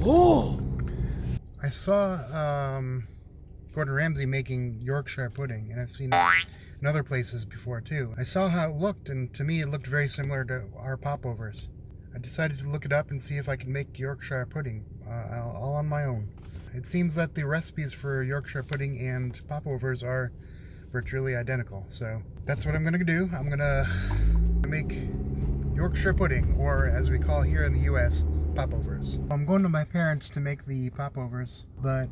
Oh! I saw Gordon Ramsay making Yorkshire pudding, and I've seen it in other places before too. I saw how it looked, and to me it looked very similar to our Popovers. I decided to look it up and see if I could make Yorkshire pudding all on my own. It seems that the recipes for Yorkshire pudding and Popovers are virtually identical, so that's what I'm gonna do. I'm gonna make Yorkshire pudding, or as we call here in the US, Popovers. I'm going to my parents to make the Popovers, but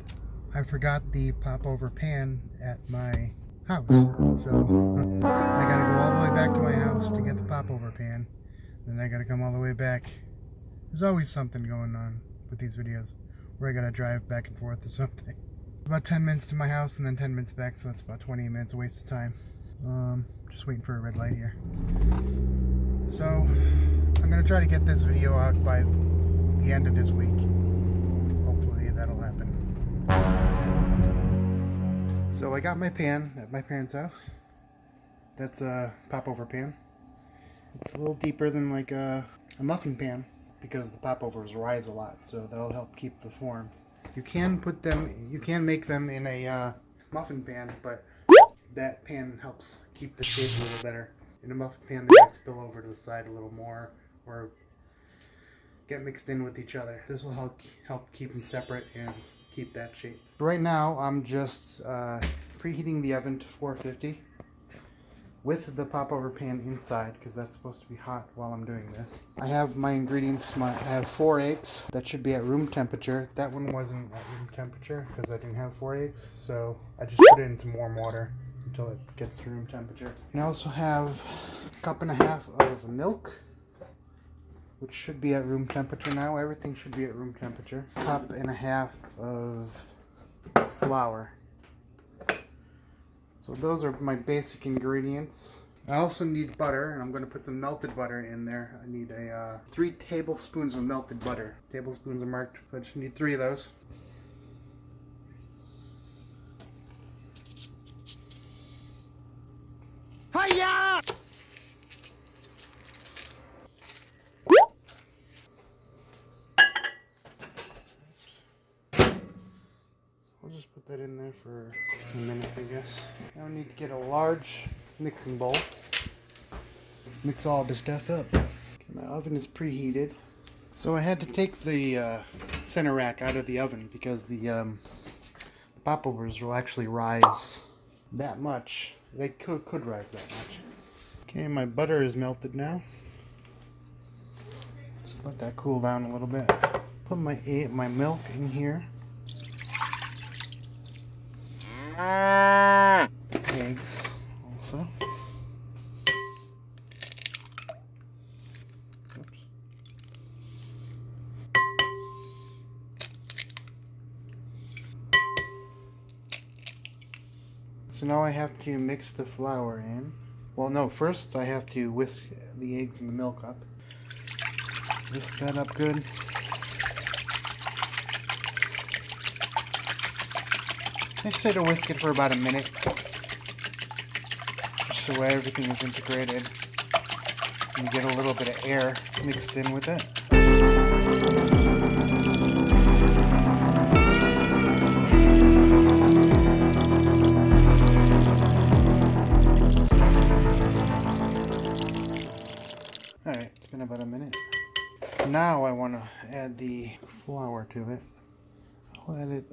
I forgot the popover pan at my house, so I gotta go all the way back to my house to get the popover pan. Then I gotta come all the way back. There's always something going on with these videos where I gotta drive back and forth or something. About 10 minutes to my house and then 10 minutes back, so that's about 20 minutes, a waste of time. Just waiting for a red light here. So I'm gonna try to get this video out by the end of this week. Hopefully that'll happen. So I got my pan at my parents' house. That's a popover pan. It's a little deeper than like a muffin pan because the popovers rise a lot, so that'll help keep the form. You can make them in a muffin pan, but that pan helps keep the shape a little better. In a muffin pan, they might spill over to the side a little more or get mixed in with each other. This will help keep them separate and keep that shape. Right now, I'm just preheating the oven to 450 with the popover pan inside because that's supposed to be hot while I'm doing this. I have my ingredients. I have 4 eggs that should be at room temperature. That one wasn't at room temperature because I didn't have 4 eggs, so I just put it in some warm water until it gets to room temperature. And I also have a cup and a half of milk, which should be at room temperature now. Everything should be at room temperature. A cup and a half of flour. So those are my basic ingredients. I also need butter, and I'm going to put some melted butter in there. I need 3 tablespoons of melted butter. Tablespoons are marked, but I just need 3 of those. Hiya! I'll just put that in there for a minute, I guess. Now I need to get a large mixing bowl. Mix all the stuff up. Okay, my oven is preheated. So I had to take the center rack out of the oven because the popovers will actually rise that much. They could rise that much. Okay, my butter is melted now. Just let that cool down a little bit. Put my milk in here. Eggs also. Oops. So now I have to mix the flour in. Well, no, first I have to whisk the eggs and the milk up. Whisk that up good. I say to whisk it for about a minute, just so everything is integrated and you get a little bit of air mixed in with it. Alright, it's been about a minute. Now I want to add the flour to it. I'll add it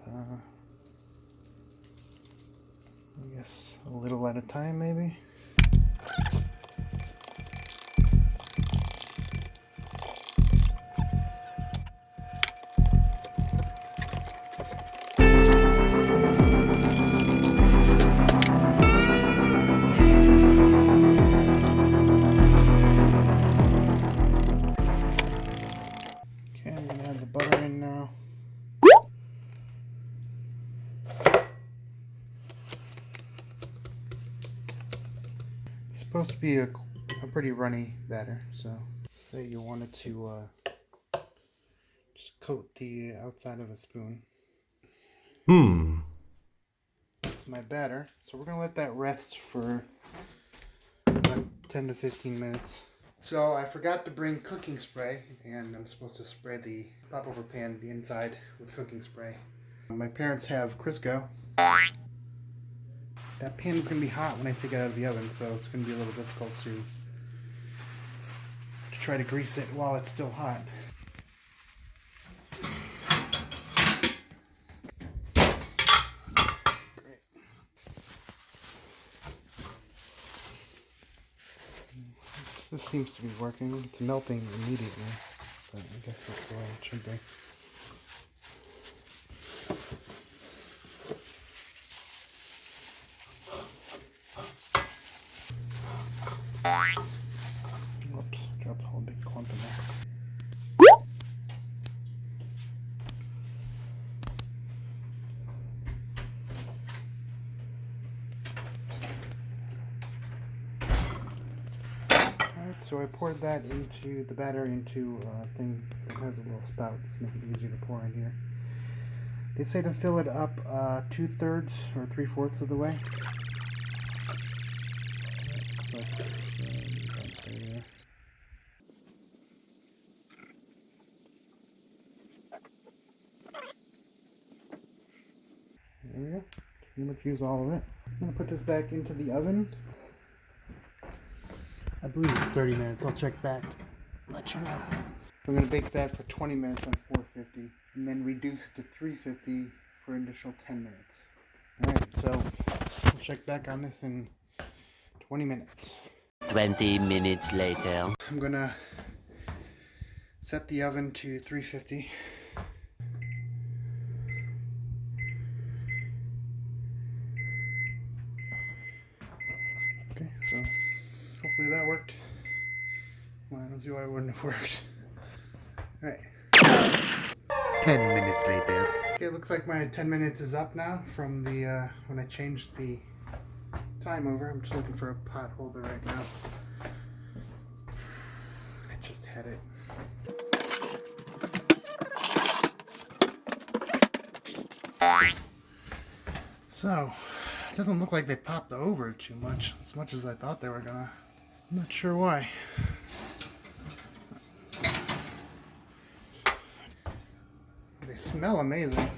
I guess a little at a time, maybe. Okay, I'm gonna add the butter in now. Supposed to be a pretty runny batter, so say you wanted to just coat the outside of a spoon. That's my batter, so we're gonna let that rest for about 10 to 15 minutes. So I forgot to bring cooking spray, and I'm supposed to spray the popover pan, the inside, with cooking spray. My parents have Crisco. That pan is going to be hot when I take it out of the oven, so it's going to be a little difficult to try to grease it while it's still hot. Great. This seems to be working. It's melting immediately, but I guess that's the way it should be. Whoops, dropped a whole big clump in there. Alright, so I poured that into the batter into a thing that has a little spout to make it easier to pour in here. They say to fill it up 2/3 or 3/4 of the way. There we go. Pretty much use all of it. I'm going to put this back into the oven. I believe it's 30 minutes. I'll check back. Let you know. So I'm going to bake that for 20 minutes on 450 and then reduce it to 350 for an additional 10 minutes. Alright, so I'll check back on this in 20 minutes. 20 minutes later. I'm going to set the oven to 350. Okay, so hopefully that worked. Well, I don't see why it wouldn't have worked. Alright. 10 minutes later. Okay, it looks like my 10 minutes is up now from the when I changed the time over. I'm just looking for a pot holder right now. I just had it. So, it doesn't look like they popped over too much as I thought they were gonna. I'm not sure why. They smell amazing.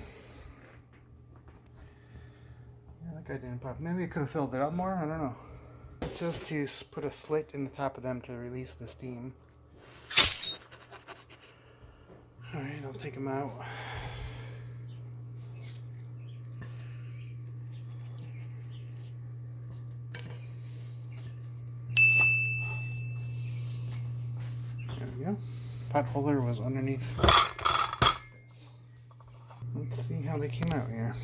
Yeah, that guy didn't pop. Maybe I could have filled it up more. I don't know. It says to put a slit in the top of them to release the steam. Alright, I'll take them out. There we go. Pot holder was underneath. Let's see how they came out here.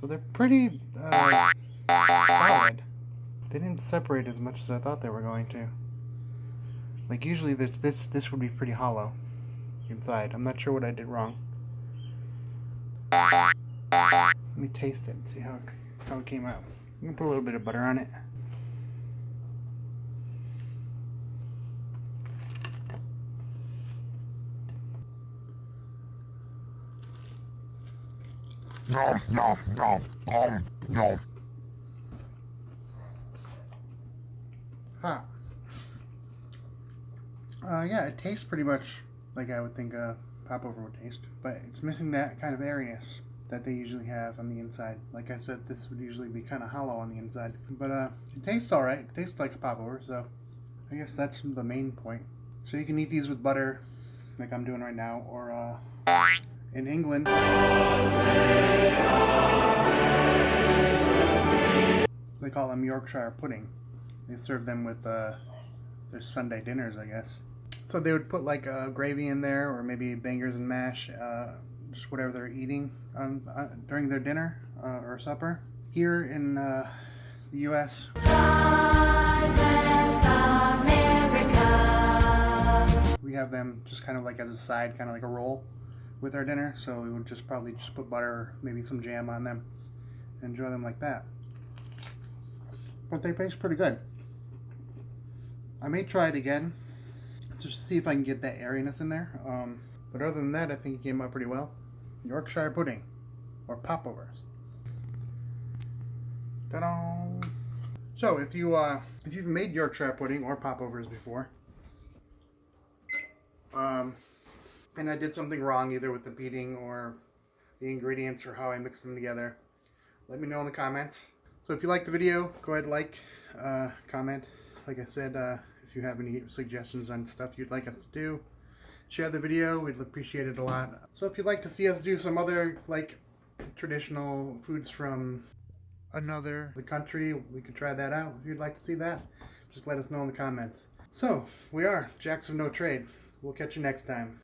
So they're pretty solid. They didn't separate as much as I thought they were going to. Like usually this would be pretty hollow inside. I'm not sure what I did wrong. Let me taste it and see how it came out. I'm gonna put a little bit of butter on it. Nom, nom, nom, nom, nom. Huh. Yeah, it tastes pretty much like I would think a popover would taste, but it's missing that kind of airiness that they usually have on the inside. Like I said, this would usually be kind of hollow on the inside, but it tastes all right. It tastes like a popover, so I guess that's the main point. So you can eat these with butter, like I'm doing right now, or in England, they call them Yorkshire Pudding. They serve them with their Sunday dinners, I guess. So they would put like gravy in there, or maybe bangers and mash, just whatever they're eating during their dinner or supper. Here in the U.S., we have them just kind of like as a side, kind of like a roll with our dinner. So we would just probably just put butter or maybe some jam on them and enjoy them like that. But they taste pretty good. I may try it again just to see if I can get that airiness in there. But other than that, I think it came out pretty well. Yorkshire Pudding, or Popovers. Ta-da! So if you've made Yorkshire Pudding or Popovers before, and I did something wrong either with the beating or the ingredients or how I mixed them together, let me know in the comments. So if you like the video, go ahead and like, comment. Like I said, if you have any suggestions on stuff you'd like us to do, share the video. We'd appreciate it a lot. So if you'd like to see us do some other like traditional foods from the country, we could try that out. If you'd like to see that, just let us know in the comments. So we are Jacks of No Trade. We'll catch you next time.